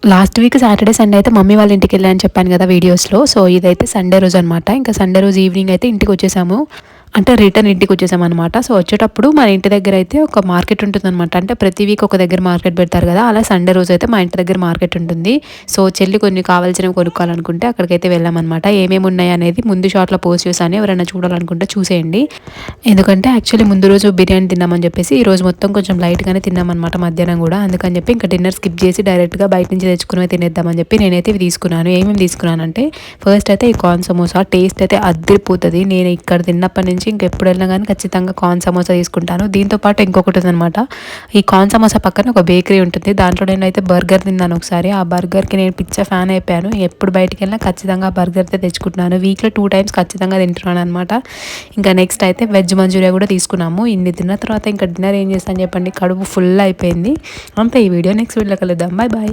Last week Saturday Sunday అయితే mummy వాళ్ళ ఇంటికి వెళ్ళాను చెప్పాను కదా వీడియోస్లో. సో ఇదైతే సండే రోజు అనమాట. ఇంకా సండే రోజు ఈవినింగ్ అయితే ఇంటికి వచ్చేసాము. అంటే రిటర్న్ ఇంటికి వచ్చేసామన్నమాట. సో వచ్చేటప్పుడు మన ఇంటి దగ్గర అయితే ఒక మార్కెట్ ఉంటుందన్నమాట. అంటే ప్రతి వీక్ ఒక దగ్గర మార్కెట్ పెడతారు కదా, అలా సండే రోజు అయితే మా ఇంటి దగ్గర మార్కెట్ ఉంటుంది. సో చెల్లి కొన్ని కావాల్సినవి కొనుక్కోవాలనుకుంటే అక్కడికైతే వెళ్ళామన్నమాట. ఏమేమి ఉన్నాయి అనేది ముందు షాట్లో పోస్ట్ చేశాను, ఎవరైనా చూడాలనుకుంటే చూసేయండి. ఎందుకంటే యాక్చువల్లీ ముందు రోజు బిర్యానీ తిన్నామని చెప్పేసి ఈ రోజు మొత్తం కొంచెం లైట్గానే తిన్నామన్నమాట మధ్యాహ్నం కూడా. అందుకని చెప్పి ఇంకా డిన్నర్ స్కిప్ చేసి డైరెక్ట్గా బయట నుంచి తెచ్చుకుని తినేద్దామని చెప్పి నేనైతే ఇవి తీసుకున్నాను. ఏమేమి తీసుకున్నానంటే ఫస్ట్ అయితే ఈ కార్న్ సమోసా టేస్ట్ అయితే అద్దరిపోతుంది. నేను ఇక్కడ తిన్నప్పటి నుంచి ఇంకెప్పుడు వెళ్ళినా కానీ ఖచ్చితంగా కార్న్ సమోసా తీసుకుంటాను. దీంతోపాటు ఇంకొకటి ఉందన్నమాట. ఈ కార్న్ సమోసా పక్కన ఒక బేకరీ ఉంటుంది, దాంట్లో నేనైతే బర్గర్ తిన్నాను ఒకసారి. ఆ బర్గర్కి నేను పిచ్చ ఫ్యాన్ అయిపోయాను. ఎప్పుడు బయటికి వెళ్ళినా ఖచ్చితంగా ఆ బర్గర్తో తెచ్చుకుంటున్నాను. వీక్లో 2 టైమ్స్ ఖచ్చితంగా తింటున్నాను అనమాట. ఇంకా నెక్స్ట్ అయితే వెజ్ మంచూరియా కూడా తీసుకున్నాము. ఇన్ని తిన్న తర్వాత ఇంకా డిన్నర్ ఏం చేస్తాను చెప్పండి, కడుపు ఫుల్ అయిపోయింది. అంతే, ఈ వీడియో నెక్స్ట్ వీడియోలో కలుద్దాం. Bye bye.